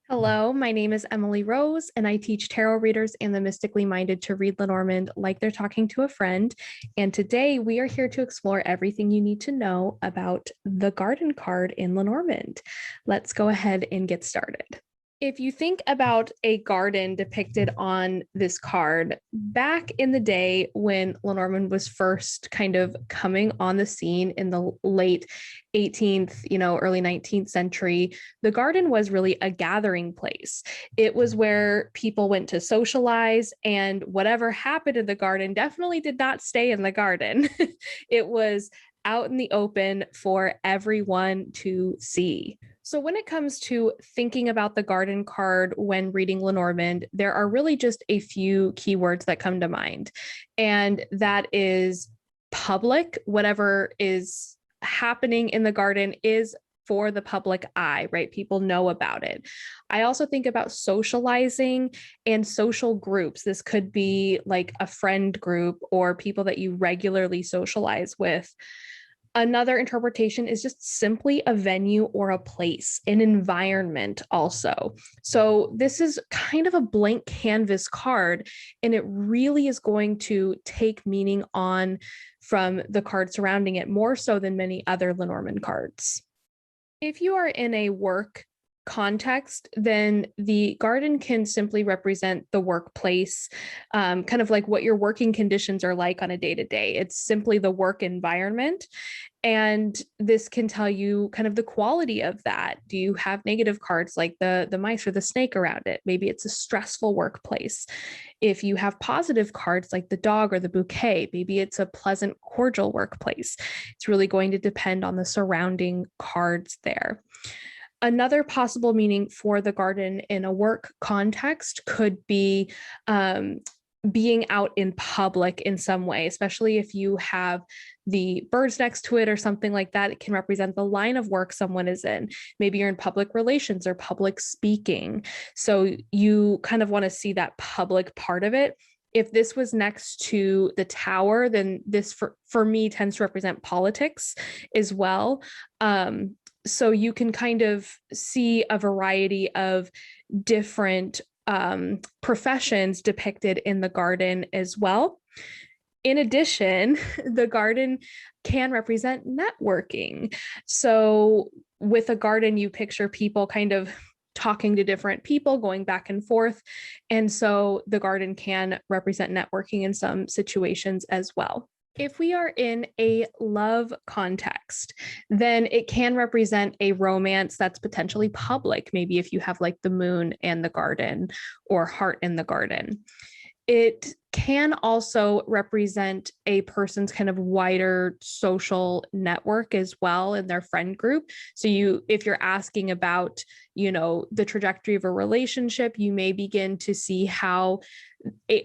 Hello, my name is Emily Rose, and I teach tarot readers and the mystically minded to read Lenormand like they're talking to a friend. And today we are here to explore everything you need to know about the garden card in Lenormand. Let's go ahead and get started. If you think about a garden depicted on this card, back in the day when Lenormand was first kind of coming on the scene in the late 18th, early 19th century, the garden was really a gathering place. It was where people went to socialize, and whatever happened in the garden definitely did not stay in the garden. It was out in the open for everyone to see. So, when it comes to thinking about the garden card when reading Lenormand, there are really just a few keywords that come to mind. And that is public, whatever is happening in the garden is for the public eye, right? People know about it. I also think about socializing and social groups. This could be like a friend group or people that you regularly socialize with. Another interpretation is just simply a venue or a place, an environment also. So this is kind of a blank canvas card, and it really is going to take meaning on from the card surrounding it more so than many other Lenormand cards. If you are in a work context, then the garden can simply represent the workplace, kind of like what your working conditions are like on a day to day. It's simply the work environment. And this can tell you kind of the quality of that. Do you have negative cards like the mice or the snake around it? Maybe it's a stressful workplace. If you have positive cards like the dog or the bouquet, maybe it's a pleasant, cordial workplace. It's really going to depend on the surrounding cards there. Another possible meaning for the garden in a work context could be being out in public in some way, especially if you have the birds next to it or something like that. It can represent the line of work someone is in. Maybe you're in public relations or public speaking. So you kind of want to see that public part of it. If this was next to the tower, then this for me tends to represent politics as well. So you can kind of see a variety of different professions depicted in the garden as well. In addition, the garden can represent networking. So with a garden, you picture people kind of talking to different people, going back and forth. And so the garden can represent networking in some situations as well. If we are in a love context, then it can represent a romance that's potentially public. Maybe if you have like the moon and the garden or heart in the garden. It can also represent a person's kind of wider social network as well in their friend group. So if you're asking about, the trajectory of a relationship, you may begin to see how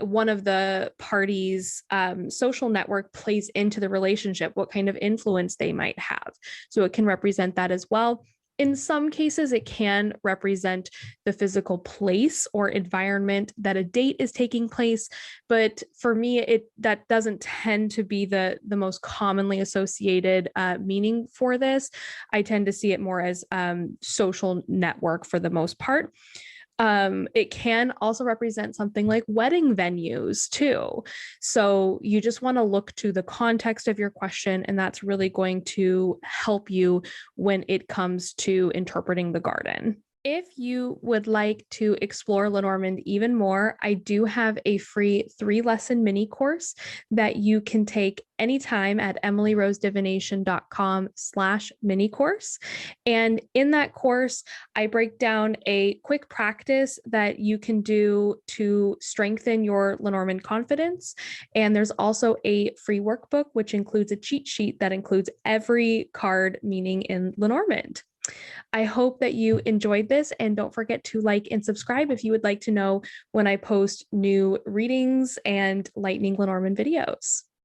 one of the parties' social network plays into the relationship, what kind of influence they might have. So it can represent that as well. In some cases, it can represent the physical place or environment that a date is taking place. But for me, that doesn't tend to be the most commonly associated meaning for this. I tend to see it more as social network for the most part. It can also represent something like wedding venues too. So you just want to look to the context of your question, and that's really going to help you when it comes to interpreting the garden. If you would like to explore Lenormand even more, I do have a free 3-lesson mini course that you can take anytime at emilyrosedivination.com/mini course. And in that course, I break down a quick practice that you can do to strengthen your Lenormand confidence. And there's also a free workbook, which includes a cheat sheet that includes every card meaning in Lenormand. I hope that you enjoyed this, and don't forget to like and subscribe if you would like to know when I post new readings and Lightning Lenormand videos.